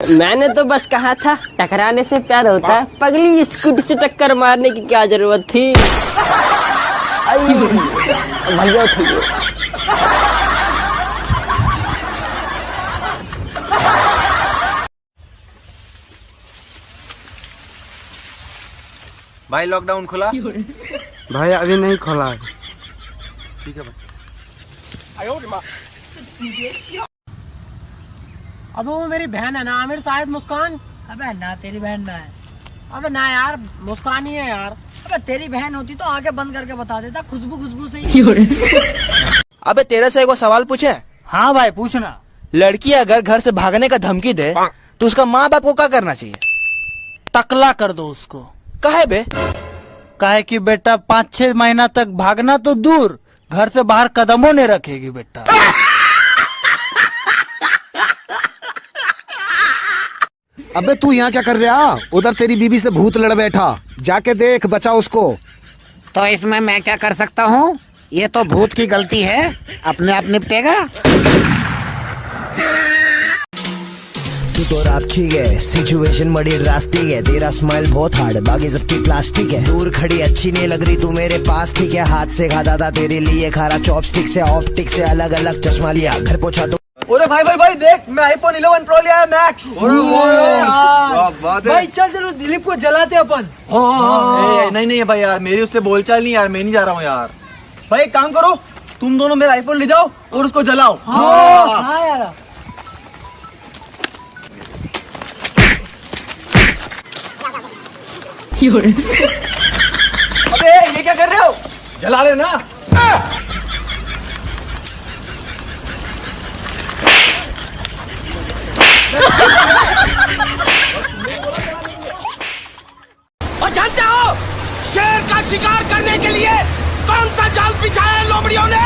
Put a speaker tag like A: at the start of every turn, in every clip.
A: मैंने तो बस कहा था टकराने से प्यार होता है, पगली स्कूटी से टक्कर मारने की क्या जरूरत थी। भैया उठिए।
B: भाई लॉकडाउन खुला?
C: भाई अभी नहीं खोला है।
B: ठीक है भाई।
D: अब वो मेरी बहन है ना आमिर शायद मुस्कान।
E: अबे ना तेरी बहन ना है।
D: अबे ना यार मुस्कान ही है यार।
E: अबे तेरी बहन होती तो आगे बंद करके बता देता, खुशबू खुशबू से ही।
F: अबे तेरे से एक सवाल पूछे?
G: हाँ भाई पूछना।
F: लड़की अगर घर से भागने का धमकी दे तो उसका माँ बाप को क्या करना चाहिए?
G: टकला कर दो उसको।
F: काहे बे?
G: काहे कि बेटा 5-6 महीना तक भागना तो दूर, घर से बाहर कदमों नहीं रखेगी बेटा।
C: अबे तू यहाँ क्या कर रहा? उधर तेरी बीबी से भूत लड़ बैठा, जाके देख, बचा उसको।
D: तो इसमें मैं क्या कर सकता हूँ? ये तो भूत की गलती है, अपने आप निपटेगा।
H: तू तो रात ठीक है, सिचुएशन बड़ी ड्रास्टिक है, तेरा स्माइल बहुत हार्ड, बाकी सबकी प्लास्टिक है। दूर खड़ी अच्छी नहीं लग रही, तू मेरे पास ठीक है। हाथ से खाता था तेरे लिए खारा, चॉपस्टिक से ऑप्टिक से अलग अलग चश्मा लिया, घर पहुंचा तो।
F: अरे भाई भाई भाई देख, मैं आईफोन 11 प्रो लिया है मैक्स।
E: भाई चल चलो दिलीप को जलाते अपन।
F: नहीं नहीं भाई यार, मेरी उससे बोलचाल नहीं यार, मैं नहीं जा रहा हूँ यार। भाई एक काम करो, तुम दोनों मेरा आईफोन ले जाओ और उसको जलाओ।
E: हाँ यार।
F: अबे ये क्या कर रहे हो? जला रहे ना?
D: और जानते हो शेर का शिकार करने के लिए कौन सा जाल बिछाया है लोमड़ियों ने?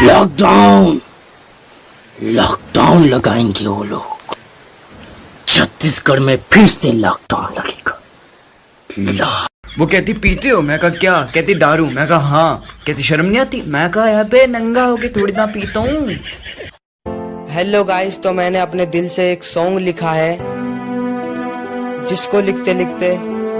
A: लॉकडाउन लगाएंगे वो लोग। छत्तीसगढ़ में फिर से लॉकडाउन लगेगा।
B: वो कहती पीते हो? मैं कहा क्या? कहती दारू। मैं कहा हाँ। कहती शर्म नहीं आती? मैं कहा यहाँ पे नंगा होके थोड़ी ना पीता हूँ।
F: हेलो गाइस, तो मैंने अपने दिल से एक सॉन्ग लिखा है, जिसको लिखते लिखते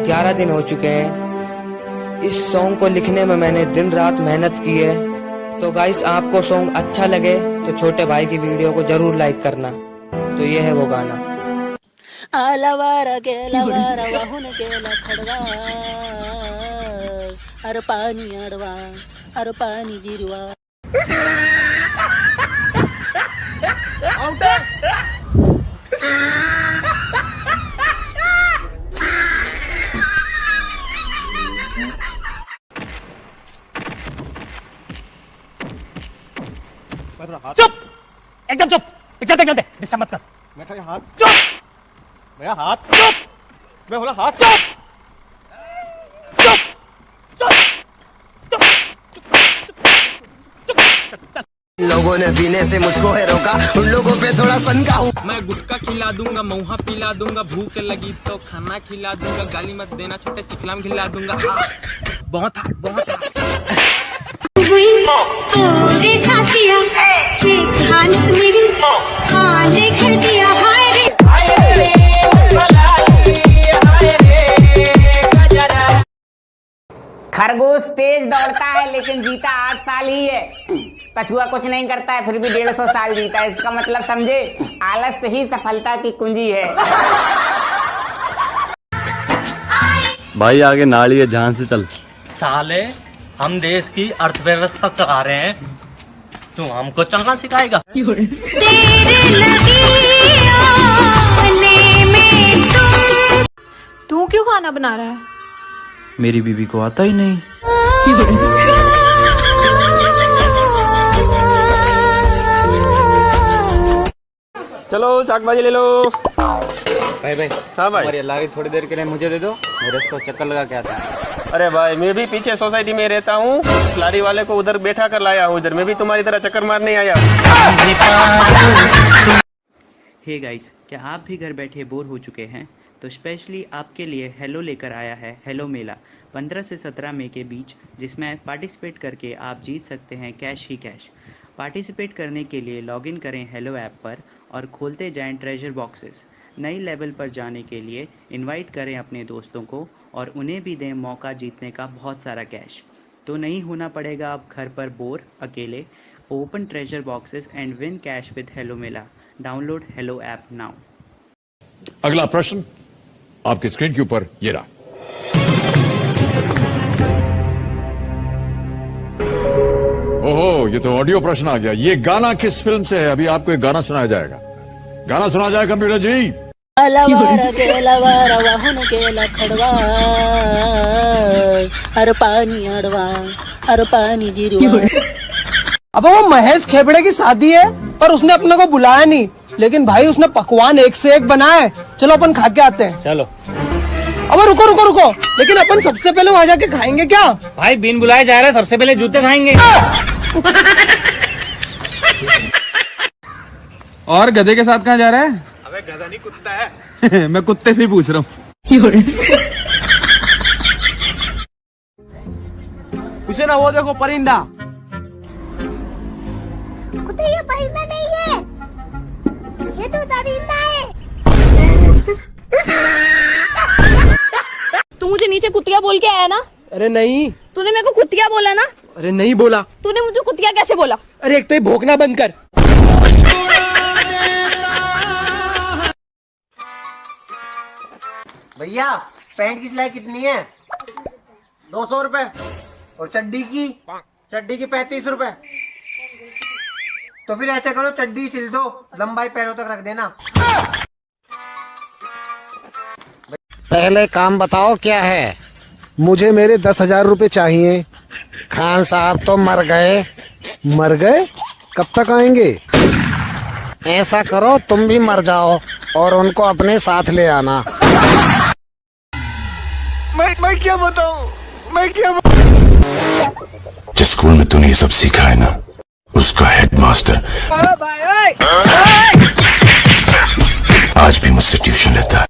F: 11 दिन हो चुके हैं। इस सॉन्ग को लिखने में मैंने दिन रात मेहनत की है। तो गाइस आपको सॉन्ग अच्छा लगे तो छोटे भाई की वीडियो को जरूर लाइक करना। तो ये है वो गाना।
I: आलावारा गेलावारा वाहुन गेला खडवा, अरे पाणी अडवा, अरे पाणी जिरवा।
D: चुप, एकदम चुप। पिक्चर देखने दे, डिस्टर्ब मत कर। मेरा हाथ चुप, मेरा हाथ चुप, मैं बोला हाथ चुप, चुप, चुप, चुप।
H: लोगों ने पीने से मुझको है रोका, उन लोगों पे थोड़ा सनका हूँ।
B: मैं गुटखा खिला दूंगा, महुआ पिला दूंगा, भूख लगी तो खाना खिला दूंगा, गाली मत देना छोटे चिकलाम खिला दूंगा। बहुत
D: खरगोश तेज दौड़ता है लेकिन जीता 8 साल ही है। कछुआ कुछ नहीं करता है फिर भी 150 साल जीता है। इसका मतलब समझे, आलस ही सफलता की कुंजी है।
J: भाई आगे नाली है, ध्यान से चल।
G: साले हम देश की अर्थव्यवस्था चला रहे हैं, तू हमको चलना सिखाएगा?
I: तू क्यों खाना बना रहा है?
J: मेरी बीबी को आता ही नहीं।
B: चलो शाक भाजी ले लो।
G: भाई भाई
B: हाँ भाई।
G: हमारी लारी थोड़ी देर के लिए मुझे दे दो, मेरे इसको चक्कर लगा के आता है।
B: अरे भाई मैं भी पीछे सोसाइटी में रहता हूँ, लारी वाले को उधर बैठा कर लाया हूँ। इधर मैं भी तुम्हारी तरह चक्कर मारने आया हूँ।
K: हे गाइस, क्या आप भी घर बैठे बोर हो चुके हैं? तो स्पेशली आपके लिए हेलो लेकर आया है हेलो मेला 15 से 17 मई के बीच, जिसमें पार्टिसिपेट करके आप जीत सकते हैं कैश ही कैश। पार्टिसिपेट करने के लिए लॉगिन करें हेलो ऐप पर और खोलते जाएं ट्रेजर बॉक्सेस। नई लेवल पर जाने के लिए इनवाइट करें अपने दोस्तों को और उन्हें भी दें मौका जीतने का बहुत सारा कैश। तो नहीं होना पड़ेगा अब घर पर बोर अकेले। Open treasure boxes and win cash with hello Mela. Download hello app now.
L: अगला प्रश्न आपकी स्क्रीन के ऊपर ये रहा। ओहो, ये तो ऑडियो प्रश्न आ गया। ये गाना किस फिल्म से है? अभी आपको एक गाना सुनाया जाएगा। गाना सुना जाए कंप्यूटर जी।
I: अलवार के लवारा वाहन के लखड़वा हर पानी अड़वा हर पानी जिरवा।
G: अब वो महेश खेबड़े की शादी है पर उसने अपने को बुलाया नहीं, लेकिन भाई उसने पकवान एक से एक बनाए। चलो अपन खा के आते हैं।
D: चलो।
G: अब रुको रुको रुको, लेकिन अपन सबसे पहले वहाँ जाके खाएंगे क्या?
D: भाई बिन बुलाए जा रहे हैं, सबसे पहले जूते खाएंगे।
M: और गधे के साथ कहाँ जा रहा है?
D: अबे गधा नहीं कुत्ता है।
M: मैं कुत्ते से ही पूछ रहा हूँ।
G: उसे ना वो देखो परिंदा।
I: कुत्ते ये परिंदा नहीं है, ये तो दरिंदा है।
E: तू मुझे नीचे कुतिया बोल के आया ना?
G: अरे नहीं।
E: तूने मेरे को कुतिया बोला ना?
G: अरे नहीं बोला।
E: तूने मुझे कुतिया कैसे बोला?
G: अरे एक तो ये भोंकना बंद कर।
C: भैया पैंट की सिलाई कितनी है? 200 रुपए। और चड्डी की? चड्डी की 35 रुपए। तो फिर ऐसा करो, चड्डी सिल दो, लंबाई पैरों तक रख देना।
H: पहले काम बताओ क्या है?
C: मुझे मेरे 10,000 रुपए चाहिए।
H: खान साहब तो मर गए।
C: मर गए? कब तक आएंगे?
H: ऐसा करो तुम भी मर जाओ और उनको अपने साथ ले आना।
C: मैं क्या बताऊं? मैं क्या
L: जिस स्कूल में तूने ये सब सीखा है ना, उसका हेडमास्टर आज भी मुझसे ट्यूशन लेता है।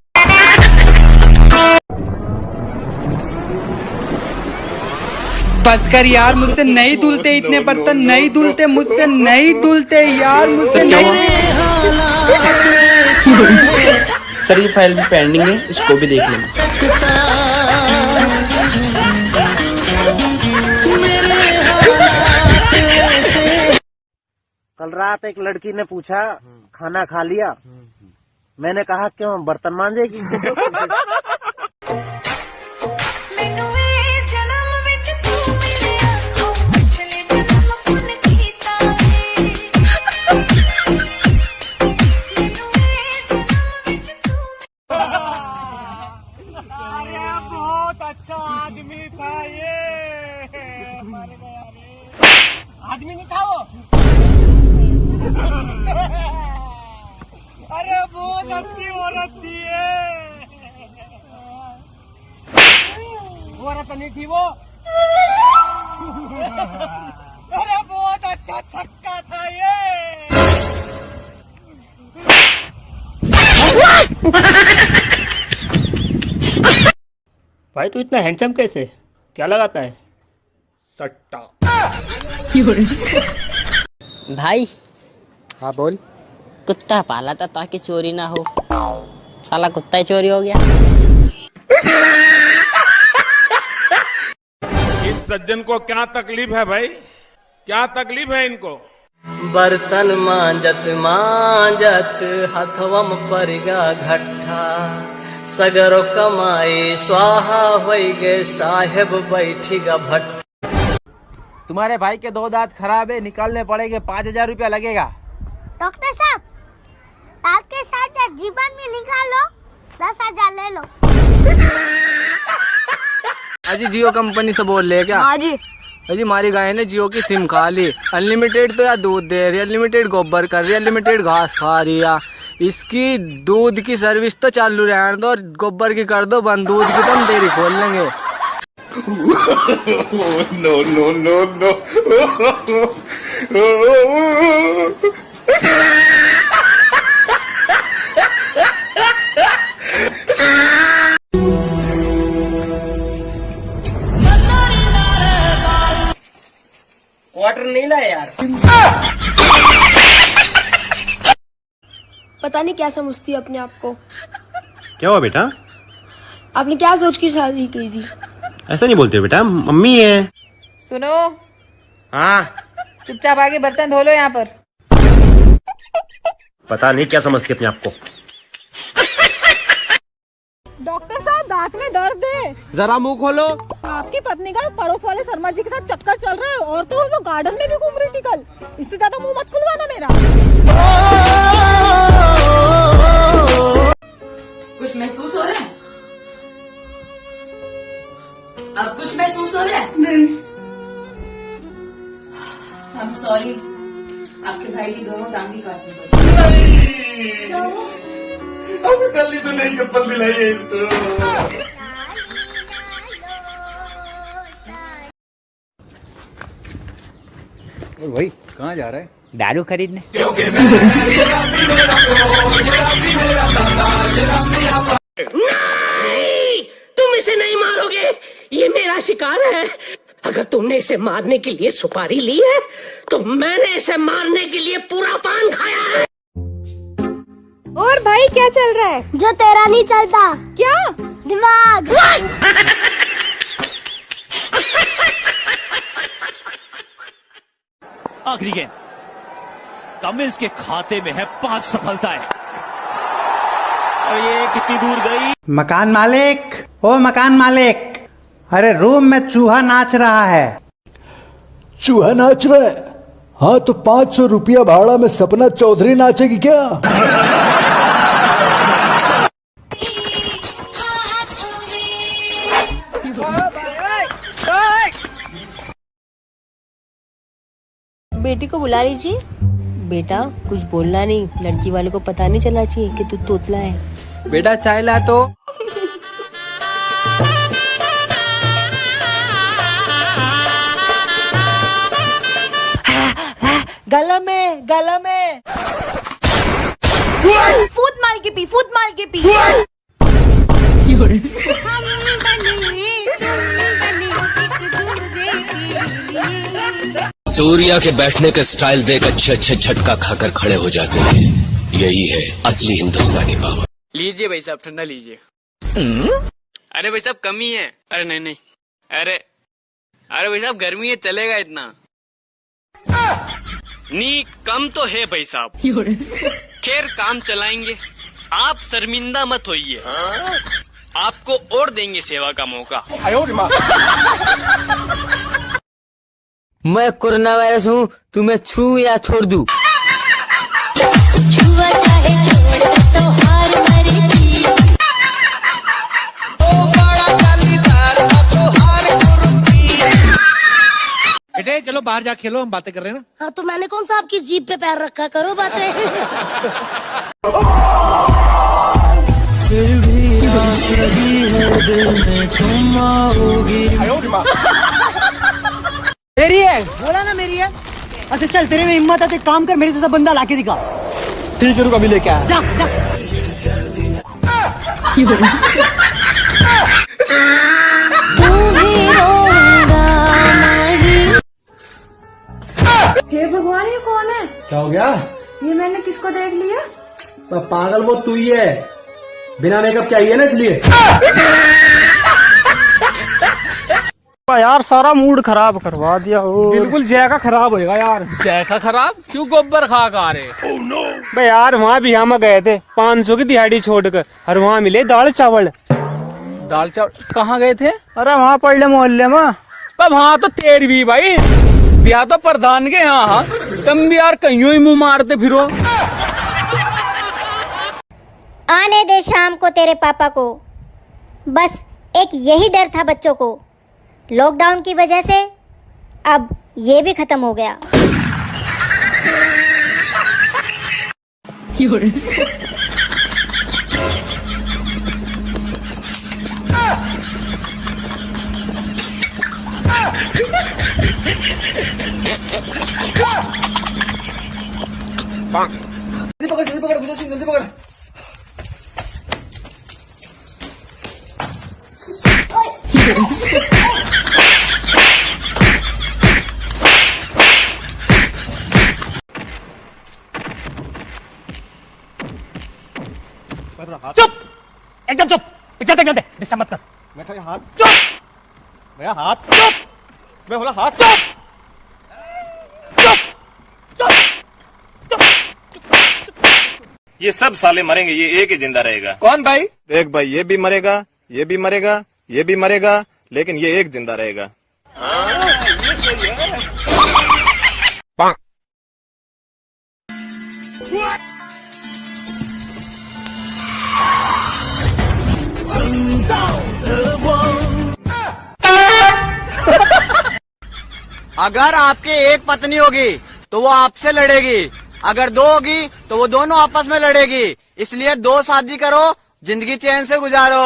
B: बस कर यार, मुझसे नहीं धुलते इतने बर्तन, नहीं धुलते मुझसे, नहीं धुलते यार मुझसे नहीं।
K: सर ये फाइल भी पेंडिंग है, इसको भी देख लेना।
C: कल रात एक लड़की ने पूछा खाना खा लिया? मैंने कहा क्यों, बर्तन मांजेगी?
D: बहुत अच्छा आदमी था ये। मर गया रे। आदमी नहीं था वो। अरे बहुत अच्छी औरत थी ये। वो औरत नहीं थी वो। अरे बहुत अच्छा छक्का था ये। भाई तू इतना हैंडसम कैसे? क्या लगाता है?
C: सट्टा।
F: भाई
C: हाँ बोल।
F: कुत्ता पाला था ताकि चोरी ना हो, साला कुत्ता ही चोरी हो गया।
M: इस सज्जन को क्या तकलीफ है भाई? क्या तकलीफ है इनको?
F: बर्तन मांजत मांजत हथवम परिगा घट्ठा, सगरो कमाई स्वाहा होई गे साहेब बैठीगा भट्ट।
G: तुम्हारे भाई के 2 दांत खराब है, निकालने पड़ेंगे, 5,000 रुपया लगेगा।
I: डॉक्टर साहब, दांत के साथ जीवन में निकालो, 10,000 ले लो।
G: अजी जियो कंपनी से बोल रहे क्या?
E: हाँ जी।
G: अजी हमारी गाय ने जियो की सिम खा ली। अनलिमिटेड तो यार दूध दे रही है, अनलिमिटेड गोबर कर रही है, अनलिमिटेड घास खा रही है। इसकी दूध की सर्विस तो चालू रहने दो और गोबर की कर दो बंद, दूध की तो हम डेयरी खोल लेंगे।
L: No no no no.
F: Water नहीं लाए यार।
N: पता नहीं क्या समझती है अपने आप को।
D: क्या हुआ बेटा?
N: आपने क्या सोच की शादी की थी?
D: ऐसा नहीं बोलते बेटा, मम्मी है।
O: सुनो,
D: हाँ
O: चुपचाप आके बर्तन धो लो यहाँ पर।
D: पता नहीं क्या समझती है अपने आप को।
O: डॉक्टर साहब दांत में दर्द है।
C: जरा मुंह खोलो।
O: आपकी पत्नी का पड़ोस वाले शर्मा जी के साथ चक्कर चल रहा है और तो वो गार्डन में भी घूम रही थी कल। इससे ज्यादा मुंह मत खुलवाना मेरा।
E: कुछ महसूस हो रहा है? अब कुछ महसूस हो रहा है?
O: नहीं।
E: I'm sorry, आपके भाई की दोनों टांगी काटनी पड़ी। क्या हुआ?
D: अभी कल तो नई चप्पल दिलाई है इसको।
P: भाई कहाँ जा रहा है?
Q: दारू खरीदने।
R: नहीं, तुम इसे नहीं मारोगे, ये मेरा शिकार है। अगर तुमने इसे मारने के लिए सुपारी ली है तो मैंने इसे मारने के लिए पूरा पान खाया है।
N: और भाई क्या चल रहा है?
I: जो तेरा नहीं चलता।
N: क्या?
I: दिमाग।
S: आखिरी गेंद कमिंस के खाते में है 5 सफलताएं। और ये कितनी दूर गई?
T: मकान मालिक, ओ मकान मालिक, अरे रूम में चूहा नाच रहा है।
U: चूहा नाच रहा है? हाँ तो 500 रुपया भाड़ा में सपना चौधरी नाचेगी क्या?
N: बेटी को बुला लीजिए। बेटा कुछ बोलना नहीं, लड़की वाले को पता नहीं चलना चाहिए कि तू तोतला है।
C: बेटा चाय ला तो।
R: गला में, गला में।
N: फूट मार के पी, फूट मार के पी।
V: सूर्या के बैठने का स्टाइल देख अच्छे अच्छे झटका खाकर खड़े हो जाते हैं। यही है असली हिंदुस्तानी पावर।
G: लीजिए भाई साहब, ठंडा लीजिए। अरे भाई साहब कमी है। अरे नहीं नहीं, अरे भाई साहब गर्मी है, चलेगा इतना नहीं, कम तो है भाई साहब। खैर काम चलाएंगे, आप शर्मिंदा मत होइए, आपको और देंगे सेवा का मौका।
F: मैं कोरोना वायरस हूँ, तुम्हें छू या छोड़ दूं?
D: बेटे चलो बाहर जा खेलो, हम बातें कर रहे हैं ना।
I: हाँ तो मैंने कौन सा आपकी जीप पे पैर रखा, करो बातें।
R: फिर भी आस लगी है दिल में, तुम आओगी।
C: मेरी है, बोला ना मेरी है। अच्छा चल, तेरे में हिम्मत है तो एक काम कर, मेरे जैसा बंदा लाके दिखा।
D: ठीक है रुक, अभी लेके आया।
C: जा जा।
O: हे भगवान, ये कौन है?
C: क्या हो गया?
O: ये मैंने किसको देख लिया?
C: पागल वो तू ही है, बिना मेकअप क्या ही है ना इसलिए।
D: यार सारा मूड खराब करवा दिया। बिल्कुल जैका खराब होएगा यार।
G: जैसा खराब क्यों? गोबर खा खा रहे।
D: बे यार वहाँ भी हम गए थे 500 की दिहाड़ी छोड़कर, और वहाँ मिले दाल चावल।
G: दाल चावल कहाँ गए थे?
D: अरे वहाँ पड़ले मोहल्ले में।
G: अब हाँ तो तेरी भी भाई, ब्याह तो प्रधान के यहाँ। हाँ तुम भी यार कहीं ही मुंह मारते फिरो।
I: आने दे शाम को तेरे पापा को, बस एक यही डर था बच्चों को। लॉकडाउन की वजह से अब ये भी खत्म हो गया।
C: जल्दी पकड़, जल्दी पकड़, जल्दी पकड़।
D: पिक्चर देखने दे, डिस्टर्ब मत कर। मैं तेरा हाथ चुप, मेरा हाथ चुप, मैं बोला हाथ चुप, चुप, चुप, चुप,
A: ये सब साले मरेंगे, ये एक ही जिंदा रहेगा।
D: कौन भाई?
A: देख भाई, ये भी मरेगा, ये भी मरेगा, ये भी मरेगा, लेकिन ये एक जिंदा रहेगा।
B: अगर आपकी एक पत्नी होगी तो वो आपसे लड़ेगी, अगर दो होगी तो वो दोनों आपस में लड़ेगी, इसलिए दो शादी करो, जिंदगी चैन से गुजारो।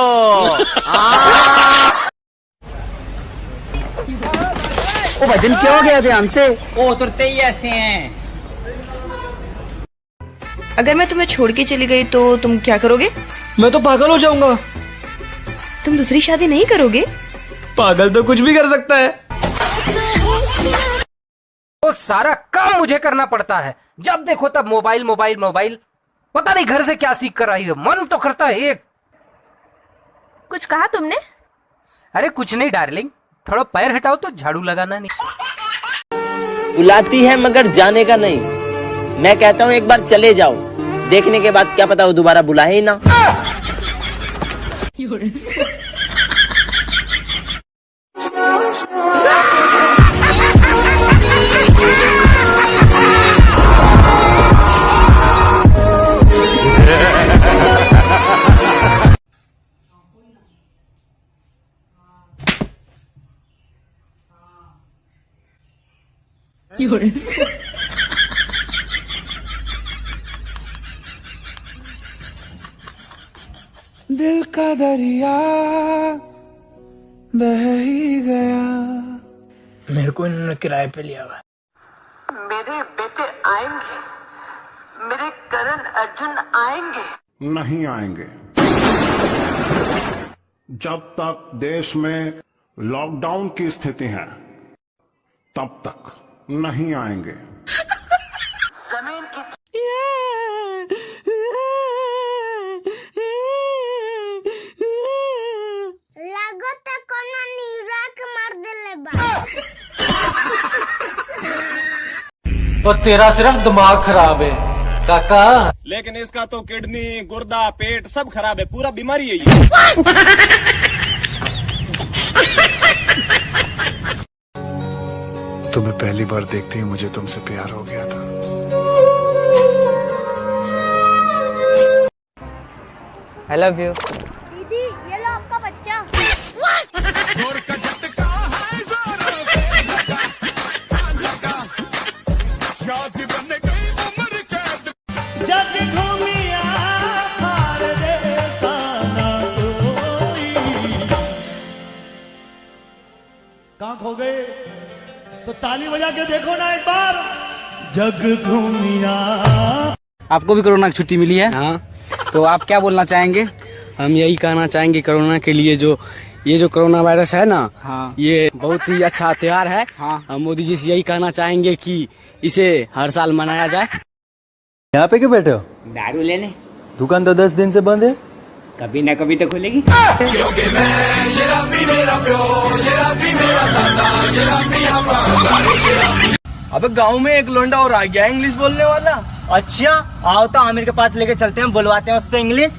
G: ओ भजन क्या हो गया ध्यान से?
E: वो उतरते ही ऐसे हैं।
N: अगर मैं तुम्हें छोड़ के चली गई तो तुम क्या करोगे?
G: मैं तो पागल हो जाऊंगा।
N: तुम दूसरी शादी नहीं करोगे?
G: पागल तो कुछ भी कर सकता है। वो सारा काम मुझे करना पड़ता है, जब देखो तब मोबाइल मोबाइल मोबाइल। पता नहीं घर से क्या सीख कर आई है, मन तो करता है एक।
N: कुछ कहा तुमने?
G: अरे कुछ नहीं डार्लिंग, थोड़ा पैर हटाओ तो झाड़ू लगाना नहीं।
Q: बुलाती है मगर जाने का नहीं। मैं कहता हूँ एक बार चले जाओ, देखने के बाद क्या पता वो दोबारा बुलाए ही ना।
F: दिल का दरिया बह ही गया।
G: मेरे को इन्होंने किराए पे लिया हुआ।
R: मेरे बेटे आएंगे, मेरे करण अर्जुन आएंगे।
W: नहीं आएंगे। जब तक देश में लॉकडाउन की स्थिति है तब तक नहीं आएंगे।
R: जमीन की
I: लगो तो कोना नीरा के मार देले बा।
D: तो तेरा सिर्फ दिमाग खराब है काका।
A: लेकिन इसका तो किडनी, गुर्दा, पेट सब खराब है, पूरा बीमारी है ये।
U: तुम्हें पहली बार देखते ही मुझे तुमसे प्यार हो गया था।
F: I love you.
I: दीदी ये लो आपका बच्चा।
S: जग घूमिया हार देता ना कोई। कहाँ खो गए? तो ताली बजा के देखो ना एक बार। जग घूमिया।
G: आपको भी कोरोना की छुट्टी मिली है? हाँ। तो आप क्या बोलना चाहेंगे?
F: हम यही कहना चाहेंगे कोरोना के लिए, जो ये जो कोरोना वायरस है ना,
G: हाँ।
F: ये बहुत ही अच्छा त्योहार है।
G: हाँ।
F: हम मोदी जी से यही कहना चाहेंगे कि इसे हर साल मनाया जाए।
U: यहाँ पे क्यों बैठे हो?
E: दारू लेने।
U: दुकान तो 10 दिन से बंद है।
E: कभी ना कभी तो खुलेगी।
F: अबे गांव में एक लोंडा और आ गया इंग्लिश बोलने वाला।
C: अच्छा आओ तो आमिर के पास लेके चलते हैं, बुलवाते हैं उससे इंग्लिश।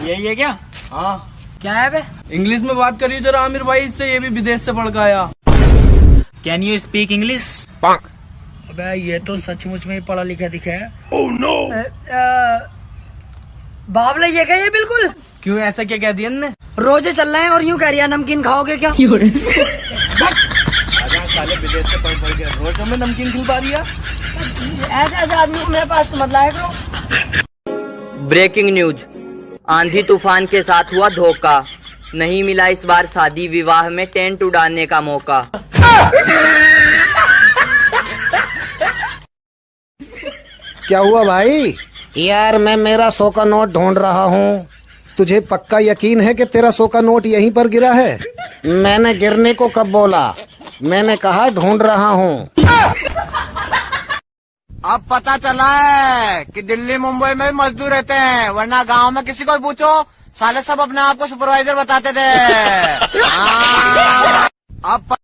F: यही है क्या? हाँ। क्या है बे? इंग्लिश में बात करिए जरा आमिर भाई, इससे ये भी विदेश से पढ़ के आया।
E: Can you speak English?
F: अबे ये तो सचमुच में ही पढ़ा लिखा दिखा है।
E: Oh no.
F: बाबला ये क्या ये बिल्कुल? क्यों ऐसा क्या कह दिया ने?
N: रोजे चल रहे हैं और यूं कह रही है नमकीन खाओगे क्या?
F: साले विदेश से पढ़ के रोजों में नमकीन खिलवा रही है।
N: ऐसे ऐसे आदमी को मेरे पास मत लाया करो।
Q: ब्रेकिंग न्यूज, आंधी तूफान के साथ हुआ धोखा, नहीं मिला इस बार शादी विवाह में टेंट उड़ाने का मौका।
H: क्या हुआ भाई? यार मैं मेरा 100 का नोट ढूंढ रहा हूँ। तुझे पक्का यकीन है कि तेरा 100 का नोट यहीं पर गिरा है? मैंने गिरने को कब बोला? मैंने कहा ढूंढ रहा हूँ।
B: अब पता चला है कि दिल्ली मुंबई में मजदूर रहते हैं, वरना गांव में किसी को पूछो साले सब अपने आप को सुपरवाइजर बताते थे। अब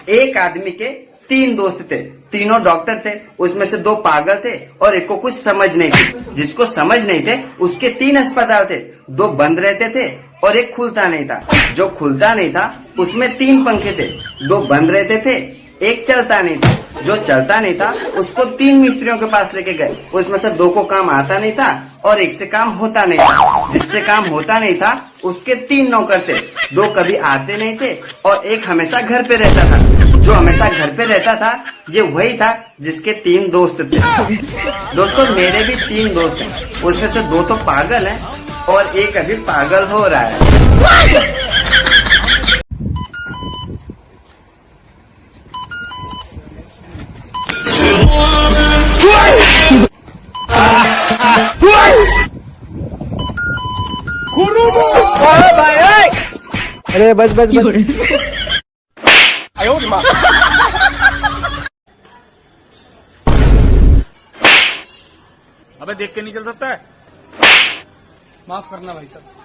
J: एक आदमी के 3 दोस्त थे, तीनों डॉक्टर थे। उसमें से 2 पागल थे और एक को कुछ समझ नहीं थी। जिसको समझ नहीं थे उसके 3 अस्पताल थे, 2 बंद रहते थे और एक खुलता नहीं था। जो खुलता नहीं था उसमें 3 पंखे थे, 2 बंद रहते थे, एक चलता नहीं था। जो चलता नहीं था उसको 3 मिस्त्रियों के पास लेके गए। उसमें से 2 को काम आता नहीं था और एक से काम होता नहीं था। जिससे काम होता नहीं था उसके 3 नौकर थे, 2 कभी आते नहीं थे और एक हमेशा घर पे रहता था। जो हमेशा घर पे रहता था ये वही था जिसके 3 दोस्त थे। दोस्तों मेरे भी 3 दोस्त हैं, उसमें से 2 तो पागल हैं और एक अभी पागल हो रहा है।
F: अरे बस बस बस।
D: अबे देख के नहीं चल सकता है। माफ करना भाई साहब।